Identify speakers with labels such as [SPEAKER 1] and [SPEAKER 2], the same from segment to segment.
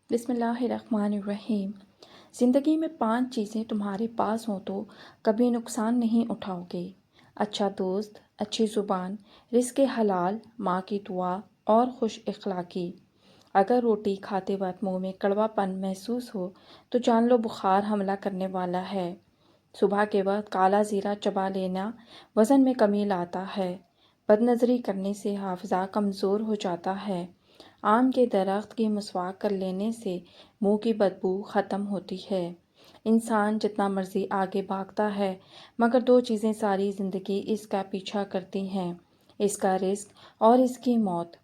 [SPEAKER 1] بسم اللہ الرحمن الرحیم۔ زندگی میں 5 چیزیں تمہارے پاس ہوں تو کبھی نقصان نہیں اٹھاؤ گے۔ اچھا دوست، اچھی زبان، رزق حلال، ماں کی دعا اور خوش اخلاقی۔ اگر روٹی کھاتے وقت منہ میں کڑوا پن محسوس ہو تو جان لو بخار حملہ کرنے والا ہے۔ صبح کے وقت کالا زیرہ چبا لینا وزن میں کمی لاتا ہے۔ بد نظری کرنے سے حافظہ کمزور ہو جاتا ہے۔ آم کے درخت کی مسواک کر لینے سے منہ کی بدبو ختم ہوتی ہے۔ انسان جتنا مرضی آگے بھاگتا ہے مگر 2 چیزیں ساری زندگی اس کا پیچھا کرتی ہیں، اس کا رزق اور اس کی موت۔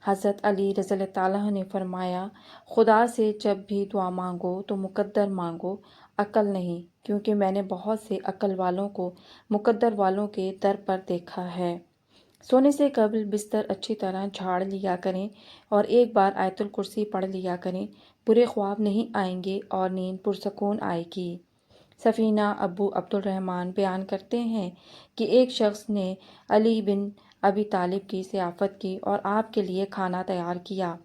[SPEAKER 1] حضرت علی رضی اللہ تعالیٰ نے فرمایا، خدا سے جب بھی دعا مانگو تو مقدر مانگو، عقل نہیں، کیونکہ میں نے بہت سے عقل والوں کو مقدر والوں کے در پر دیکھا ہے۔ سونے سے قبل بستر اچھی طرح جھاڑ لیا کریں اور ایک بار آیت الکرسی پڑھ لیا کریں، برے خواب نہیں آئیں گے اور نیند پرسکون آئے گی۔ سفینہ ابو عبد الرحمن بیان کرتے ہیں کہ ایک شخص نے علی بن ابی طالب کی ضیافت کی اور آپ کے لیے کھانا تیار کیا۔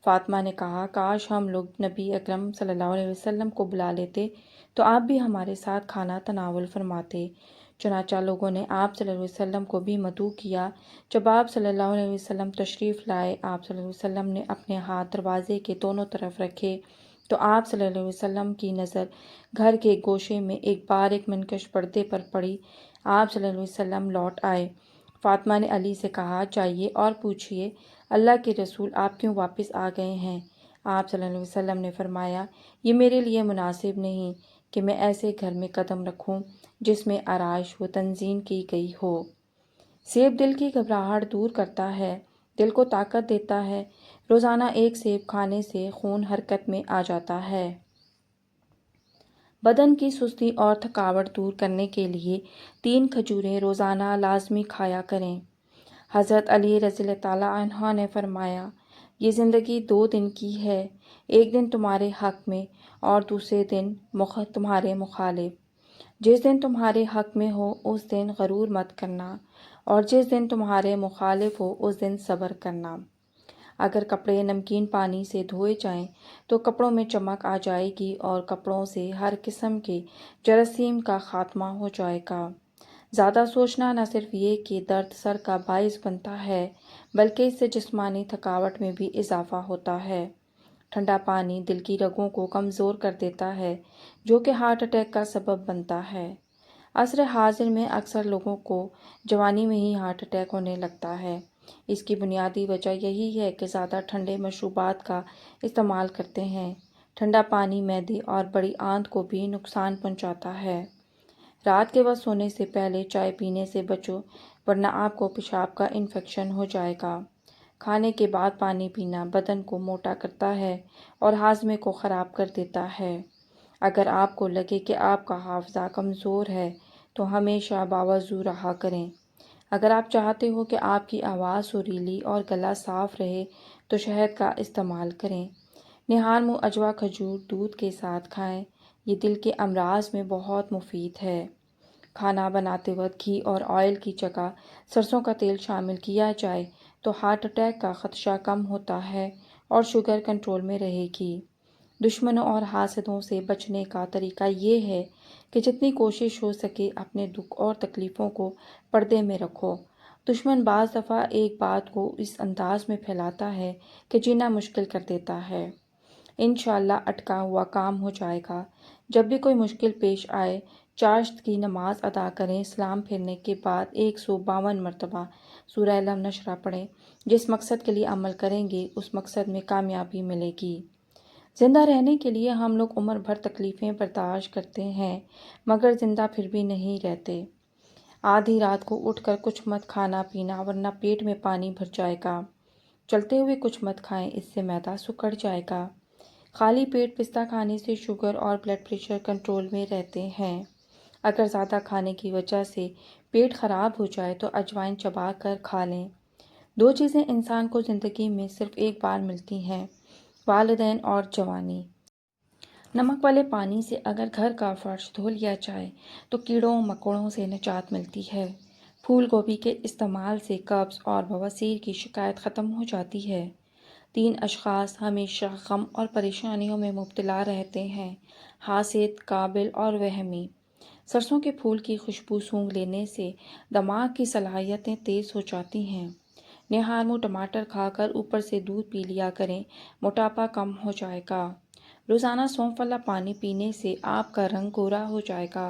[SPEAKER 1] فاطمہ نے کہا، کاش ہم لوگ نبی اکرم صلی اللہ علیہ وسلم کو بلا لیتے تو آپ بھی ہمارے ساتھ کھانا تناول فرماتے۔ چنانچہ لوگوں نے آپ صلی اللہ علیہ وسلم کو بھی مدعو کیا۔ جب آپ صلی اللہ علیہ وسلم تشریف لائے، آپ صلی اللہ علیہ وسلم نے اپنے ہاتھ دروازے کے دونوں طرف رکھے تو آپ صلی اللہ علیہ وسلم کی نظر گھر کے گوشے میں ایک باریک منکش پردے پر پڑی۔ آپ صلی اللہ علیہ وسلم لوٹ آئے۔ فاطمہ نے علی سے کہا، جائیے اور پوچھئے اللہ کے رسول آپ کیوں واپس آ گئے ہیں؟ آپ صلی اللہ علیہ وسلم نے فرمایا، یہ میرے لیے مناسب نہیں کہ میں ایسے گھر میں قدم رکھوں جس میں آرائش و تنظیم کی گئی ہو۔ سیب دل کی گھبراہٹ دور کرتا ہے، دل کو طاقت دیتا ہے۔ روزانہ ایک سیب کھانے سے خون حرکت میں آ جاتا ہے۔ بدن کی سستی اور تھکاوٹ دور کرنے کے لیے 3 کھجوریں روزانہ لازمی کھایا کریں۔ حضرت علی رضی اللہ تعالیٰ عنہ نے فرمایا، یہ زندگی 2 دن کی ہے، ایک دن تمہارے حق میں اور دوسرے دن تمہارے مخالف۔ جس دن تمہارے حق میں ہو اس دن غرور مت کرنا اور جس دن تمہارے مخالف ہو اس دن صبر کرنا۔ اگر کپڑے نمکین پانی سے دھوئے جائیں تو کپڑوں میں چمک آ جائے گی اور کپڑوں سے ہر قسم کے جراثیم کا خاتمہ ہو جائے گا۔ زیادہ سوچنا نہ صرف یہ کہ درد سر کا باعث بنتا ہے بلکہ اس سے جسمانی تھکاوٹ میں بھی اضافہ ہوتا ہے۔ ٹھنڈا پانی دل کی رگوں کو کمزور کر دیتا ہے جو کہ ہارٹ اٹیک کا سبب بنتا ہے۔ عصر حاضر میں اکثر لوگوں کو جوانی میں ہی ہارٹ اٹیک ہونے لگتا ہے۔ اس کی بنیادی وجہ یہی ہے کہ زیادہ ٹھنڈے مشروبات کا استعمال کرتے ہیں۔ ٹھنڈا پانی معدے اور بڑی آنت کو بھی نقصان پہنچاتا ہے۔ رات کے وقت سونے سے پہلے چائے پینے سے بچو ورنہ آپ کو پیشاب کا انفیکشن ہو جائے گا۔ کھانے کے بعد پانی پینا بدن کو موٹا کرتا ہے اور ہاضمے کو خراب کر دیتا ہے۔ اگر آپ کو لگے کہ آپ کا حافظہ کمزور ہے تو ہمیشہ باوضو رہا کریں۔ اگر آپ چاہتے ہو کہ آپ کی آواز سریلی اور گلا صاف رہے تو شہد کا استعمال کریں۔ نہار منہ اجوا کھجور دودھ کے ساتھ کھائیں، یہ دل کے امراض میں بہت مفید ہے۔ کھانا بناتے وقت گھی اور آئل کی جگہ سرسوں کا تیل شامل کیا جائے تو ہارٹ اٹیک کا خدشہ کم ہوتا ہے اور شوگر کنٹرول میں رہے گی۔ دشمنوں اور حاسدوں سے بچنے کا طریقہ یہ ہے کہ جتنی کوشش ہو سکے اپنے دکھ اور تکلیفوں کو پردے میں رکھو۔ دشمن بعض دفعہ ایک بات کو اس انداز میں پھیلاتا ہے کہ جینا مشکل کر دیتا ہے۔ انشاءاللہ اٹکا ہوا کام ہو جائے گا۔ جب بھی کوئی مشکل پیش آئے، چاشت کی نماز ادا کریں، سلام پھیرنے کے بعد 152 مرتبہ سورہ الم نشرہ پڑھیں۔ جس مقصد کے لیے عمل کریں گے اس مقصد میں کامیابی ملے گی۔ زندہ رہنے کے لیے ہم لوگ عمر بھر تکلیفیں برداشت کرتے ہیں مگر زندہ پھر بھی نہیں رہتے۔ آدھی رات کو اٹھ کر کچھ مت کھانا پینا ورنہ پیٹ میں پانی بھر جائے گا۔ چلتے ہوئے کچھ مت کھائیں، اس سے معدہ سکڑ جائے گا۔ خالی پیٹ پستہ کھانے سے شوگر اور بلڈ پریشر کنٹرول میں رہتے ہیں۔ اگر زیادہ کھانے کی وجہ سے پیٹ خراب ہو جائے تو اجوائن چبا کر کھا لیں۔ 2 چیزیں انسان کو زندگی میں صرف ایک بار ملتی ہیں، والدین اور جوانی۔ نمک والے پانی سے اگر گھر کا فرش دھو لیا جائے تو کیڑوں مکوڑوں سے نجات ملتی ہے۔ پھول گوبھی کے استعمال سے قبض اور بواسیر کی شکایت ختم ہو جاتی ہے۔ 3 اشخاص ہمیشہ غم اور پریشانیوں میں مبتلا رہتے ہیں، حاسد، قابل اور وہمی۔ سرسوں کے پھول کی خوشبو سونگھ لینے سے دماغ کی صلاحیتیں تیز ہو جاتی ہیں۔ نہارمو ٹماٹر کھا کر اوپر سے دودھ پی لیا کریں، موٹاپا کم ہو جائے گا۔ روزانہ سونف والا پانی پینے سے آپ کا رنگ گورا ہو جائے گا۔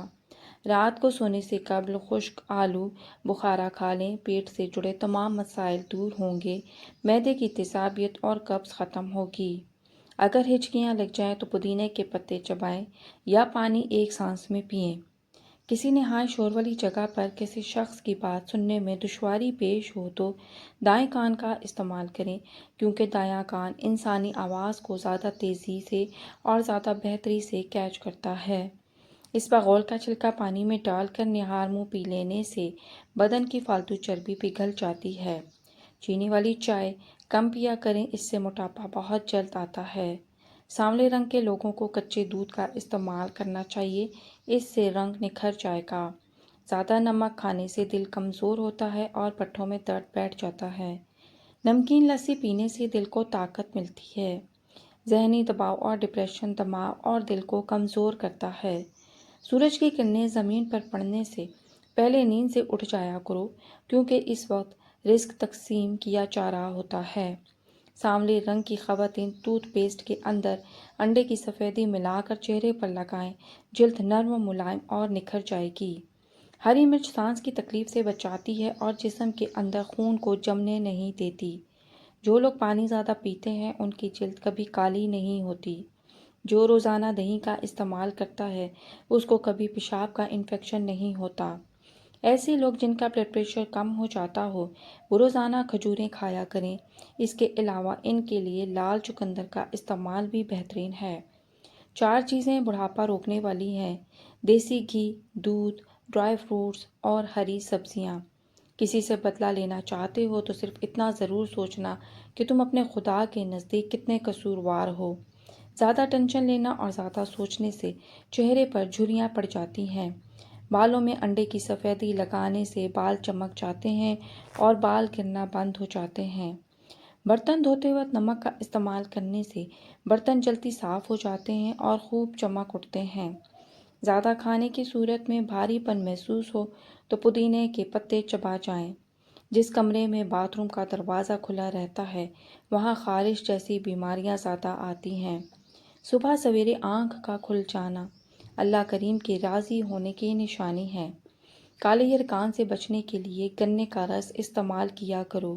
[SPEAKER 1] رات کو سونے سے قبل خشک آلو بخارا کھا لیں، پیٹ سے جڑے تمام مسائل دور ہوں گے، معدے کی تیزابیت اور قبض ختم ہوگی۔ اگر ہچکیاں لگ جائیں تو پودینے کے پتے چبائیں یا پانی ایک سانس میں پئیں۔ کسی نہایت شور والی جگہ پر کسی شخص کی بات سننے میں دشواری پیش ہو تو دائیں کان کا استعمال کریں، کیونکہ دایاں کان انسانی آواز کو زیادہ تیزی سے اور زیادہ بہتری سے کیچ کرتا ہے۔ اسپغول کا چھلکا پانی میں ڈال کر نہارمو پی لینے سے بدن کی فالتو چربی پگھل جاتی ہے۔ چینی والی چائے کم پیا کریں، اس سے موٹاپا بہت جلد آتا ہے۔ سانولے رنگ کے لوگوں کو کچے دودھ کا استعمال کرنا چاہیے، اس سے رنگ نکھر جائے گا۔ زیادہ نمک کھانے سے دل کمزور ہوتا ہے اور پٹھوں میں درد بیٹھ جاتا ہے۔ نمکین لسی پینے سے دل کو طاقت ملتی ہے۔ ذہنی دباؤ اور ڈپریشن دماغ اور دل کو کمزور کرتا ہے۔ سورج کی کرنیں زمین پر پڑنے سے پہلے نیند سے اٹھ جایا کرو، کیونکہ اس وقت رزق تقسیم کیا جا رہا ہوتا ہے۔ سانولے رنگ کی خواتین ٹوتھ پیسٹ کے اندر انڈے کی سفیدی ملا کر چہرے پر لگائیں، جلد نرم و ملائم اور نکھر جائے گی۔ ہری مرچ سانس کی تکلیف سے بچاتی ہے اور جسم کے اندر خون کو جمنے نہیں دیتی۔ جو لوگ پانی زیادہ پیتے ہیں ان کی جلد کبھی کالی نہیں ہوتی۔ جو روزانہ دہی کا استعمال کرتا ہے اس کو کبھی پیشاب کا انفیکشن نہیں ہوتا۔ ایسے لوگ جن کا بلڈ پریشر کم ہو جاتا ہو وہ روزانہ کھجوریں کھایا کریں۔ اس کے علاوہ ان کے لیے لال چقندر کا استعمال بھی بہترین ہے۔ 4 چیزیں بڑھاپا روکنے والی ہیں: دیسی گھی، دودھ، ڈرائی فروٹس اور ہری سبزیاں۔ کسی سے بدلہ لینا چاہتے ہو تو صرف اتنا ضرور سوچنا کہ تم اپنے خدا کے نزدیک کتنے قصوروار ہو۔ زیادہ ٹینشن لینا اور زیادہ سوچنے سے چہرے پر جھریاں پڑ جاتی ہیں۔ بالوں میں انڈے کی سفیدی لگانے سے بال چمک جاتے ہیں اور بال گرنا بند ہو جاتے ہیں۔ برتن دھوتے وقت نمک کا استعمال کرنے سے برتن جلدی صاف ہو جاتے ہیں اور خوب چمک اٹھتے ہیں۔ زیادہ کھانے کی صورت میں بھاری پن محسوس ہو تو پودینے کے پتے چبا جائیں۔ جس کمرے میں باتھ روم کا دروازہ کھلا رہتا ہے وہاں خارش جیسی بیماریاں زیادہ آتی ہیں۔ صبح سویرے آنکھ کا کھل جانا اللہ کریم کے راضی ہونے کی نشانی ہے۔ کالے یرکان سے بچنے کے لیے گنے کا رس استعمال کیا کرو۔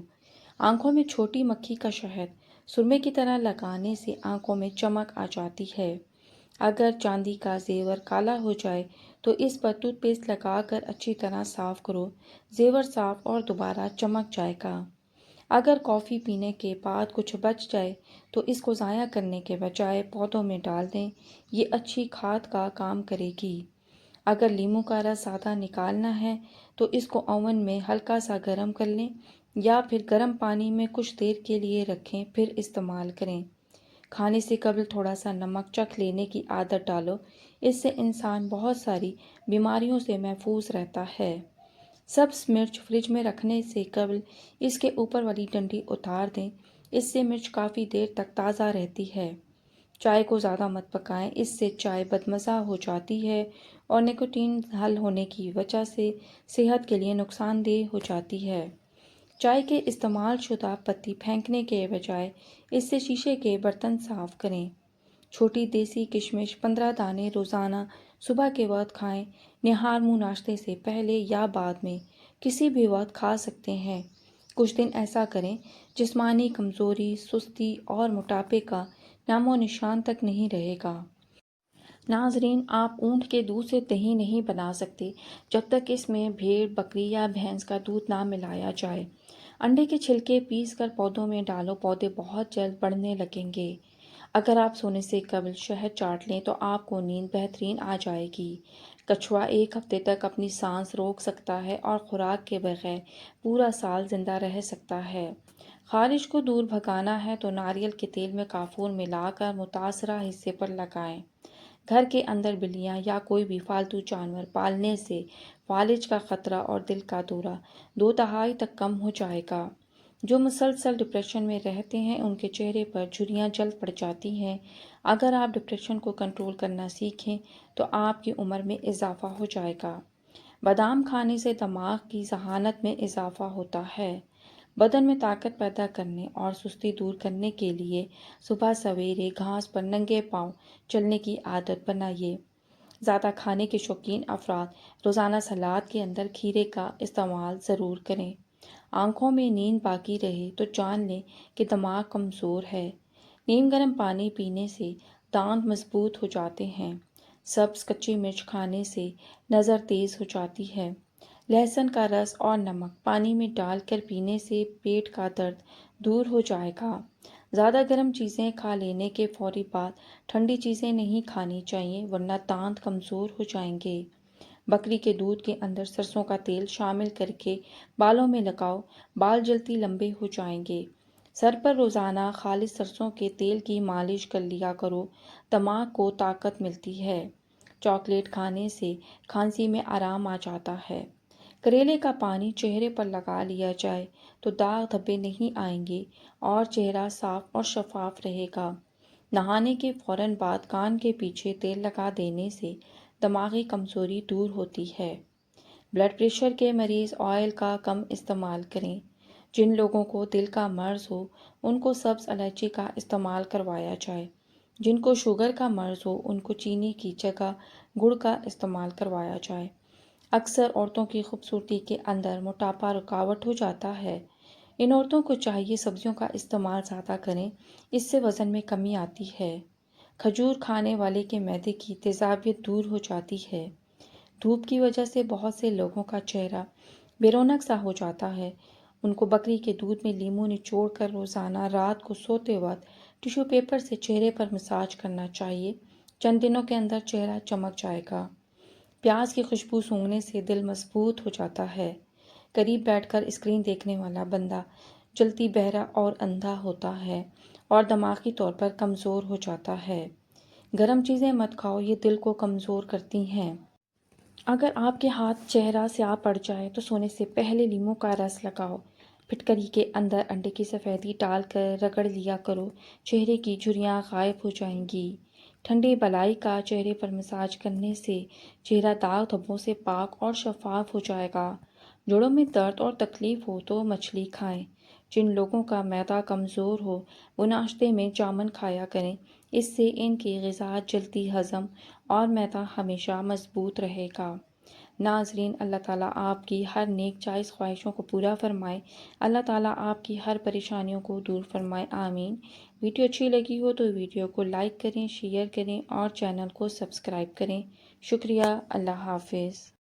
[SPEAKER 1] آنکھوں میں چھوٹی مکھی کا شہد سرمے کی طرح لگانے سے آنکھوں میں چمک آ جاتی ہے۔ اگر چاندی کا زیور کالا ہو جائے تو اس پر ٹوتھ پیسٹ لگا کر اچھی طرح صاف کرو، زیور صاف اور دوبارہ چمک جائے گا۔ اگر کافی پینے کے بعد کچھ بچ جائے تو اس کو ضائع کرنے کے بجائے پودوں میں ڈال دیں، یہ اچھی کھاد کا کام کرے گی۔ اگر لیموں کا رس زیادہ نکالنا ہے تو اس کو اوون میں ہلکا سا گرم کر لیں یا پھر گرم پانی میں کچھ دیر کے لیے رکھیں پھر استعمال کریں۔ کھانے سے قبل تھوڑا سا نمک چکھ لینے کی عادت ڈالو، اس سے انسان بہت ساری بیماریوں سے محفوظ رہتا ہے۔ سبز مرچ فریج میں رکھنے سے قبل اس کے اوپر والی ڈنڈی اتار دیں، اس سے مرچ کافی دیر تک تازہ رہتی ہے۔ چائے کو زیادہ مت پکائیں، اس سے چائے بدمزہ ہو جاتی ہے اور نیکوٹین حل ہونے کی وجہ سے صحت کے لیے نقصان دہ ہو جاتی ہے۔ چائے کے استعمال شدہ پتی پھینکنے کے بجائے اس سے شیشے کے برتن صاف کریں۔ چھوٹی دیسی کشمش 15 دانے روزانہ صبح کے وقت کھائیں۔ نہارمو ناشتے سے پہلے یا بعد میں کسی بھی وقت کھا سکتے ہیں۔ کچھ دن ایسا کریں، جسمانی کمزوری، سستی اور موٹاپے کا نام و نشان تک نہیں رہے گا۔ ناظرین، آپ اونٹ کے دودھ سے دہی نہیں بنا سکتے جب تک اس میں بھیڑ، بکری یا بھینس کا دودھ نہ ملایا جائے۔ انڈے کے چھلکے پیس کر پودوں میں ڈالو، پودے بہت جلد بڑھنے لگیں گے۔ اگر آپ سونے سے قبل شہد چاٹ لیں تو آپ کو نیند بہترین آ جائے گی۔ کچھوا 1 ہفتے تک اپنی سانس روک سکتا ہے اور خوراک کے بغیر پورا سال زندہ رہ سکتا ہے۔ خارش کو دور بھگانا ہے تو ناریل کے تیل میں کافور ملا کر متاثرہ حصے پر لگائیں۔ گھر کے اندر بلیاں یا کوئی بھی پالتو جانور پالنے سے فالج کا خطرہ اور دل کا دورہ 2/3 تک کم ہو جائے گا۔ جو مسلسل ڈپریشن میں رہتے ہیں ان کے چہرے پر جھریاں جلد پڑ جاتی ہیں۔ اگر آپ ڈپریشن کو کنٹرول کرنا سیکھیں تو آپ کی عمر میں اضافہ ہو جائے گا۔ بادام کھانے سے دماغ کی ذہانت میں اضافہ ہوتا ہے۔ بدن میں طاقت پیدا کرنے اور سستی دور کرنے کے لیے صبح سویرے گھاس پر ننگے پاؤں چلنے کی عادت بنائیے۔ زیادہ کھانے کے شوقین افراد روزانہ سلاد کے اندر کھیرے کا استعمال ضرور کریں۔ آنکھوں میں نیند باقی رہے تو جان لیں کہ دماغ کمزور ہے۔ نیم گرم پانی پینے سے دانت مضبوط ہو جاتے ہیں۔ سبز کچی مرچ کھانے سے نظر تیز ہو جاتی ہے۔ لہسن کا رس اور نمک پانی میں ڈال کر پینے سے پیٹ کا درد دور ہو جائے گا۔ زیادہ گرم چیزیں کھا لینے کے فوری بعد ٹھنڈی چیزیں نہیں کھانی چاہیے ورنہ دانت کمزور ہو جائیں گے۔ بکری کے دودھ کے اندر سرسوں کا تیل شامل کر کے بالوں میں لگاؤ، بال جلدی لمبے ہو جائیں گے۔ سر پر روزانہ خالص سرسوں کے تیل کی مالش کر لیا کرو، دماغ کو طاقت ملتی ہے۔ چاکلیٹ کھانے سے کھانسی میں آرام آ جاتا ہے۔ کریلے کا پانی چہرے پر لگا لیا جائے تو داغ دھبے نہیں آئیں گے اور چہرہ صاف اور شفاف رہے گا۔ نہانے کے فوراً بعد کان کے پیچھے تیل لگا دینے سے دماغی کمزوری دور ہوتی ہے۔ بلڈ پریشر کے مریض آئل کا کم استعمال کریں۔ جن لوگوں کو دل کا مرض ہو ان کو سبز الائچی کا استعمال کروایا جائے۔ جن کو شوگر کا مرض ہو ان کو چینی کی جگہ گڑ کا استعمال کروایا جائے۔ اکثر عورتوں کی خوبصورتی کے اندر موٹاپا رکاوٹ ہو جاتا ہے۔ ان عورتوں کو چاہیے سبزیوں کا استعمال زیادہ کریں، اس سے وزن میں کمی آتی ہے۔ کھجور کھانے والے کے معدے کی تیزابیت دور ہو جاتی ہے۔ دھوپ کی وجہ سے بہت سے لوگوں کا چہرہ بے رونق سا ہو جاتا ہے۔ ان کو بکری کے دودھ میں لیموں نچوڑ کر روزانہ رات کو سوتے وقت ٹیشو پیپر سے چہرے پر مساج کرنا چاہیے۔ چند دنوں کے اندر چہرہ چمک جائے گا۔ پیاز کی خوشبو سونگھنے سے دل مضبوط ہو جاتا ہے۔ قریب بیٹھ کر اسکرین دیکھنے والا بندہ جلدی بہرا اور اندھا ہوتا ہے اور دماغی طور پر کمزور ہو جاتا ہے۔ گرم چیزیں مت کھاؤ، یہ دل کو کمزور کرتی ہیں۔ اگر آپ کے ہاتھ چہرہ سیاہ پڑ جائے تو سونے سے پہلے لیموں کا رس لگاؤ۔ پھٹکری کے اندر انڈے کی سفیدی ڈال کر رگڑ لیا کرو، چہرے کی جھریاں غائب ہو جائیں گی۔ ٹھنڈی بالائی کا چہرے پر مساج کرنے سے چہرہ داغ دھبوں سے پاک اور شفاف ہو جائے گا۔ جوڑوں میں درد اور تکلیف ہو تو مچھلی کھائیں۔ جن لوگوں کا معدہ کمزور ہو وہ ناشتے میں جامن کھایا کریں، اس سے ان کی غذا جلدی ہضم اور معدہ ہمیشہ مضبوط رہے گا۔ ناظرین، اللہ تعالیٰ آپ کی ہر نیک جائز خواہشوں کو پورا فرمائے۔ اللہ تعالیٰ آپ کی ہر پریشانیوں کو دور فرمائے، آمین۔ ویڈیو اچھی لگی ہو تو ویڈیو کو لائک کریں، شیئر کریں اور چینل کو سبسکرائب کریں۔ شکریہ، اللہ حافظ۔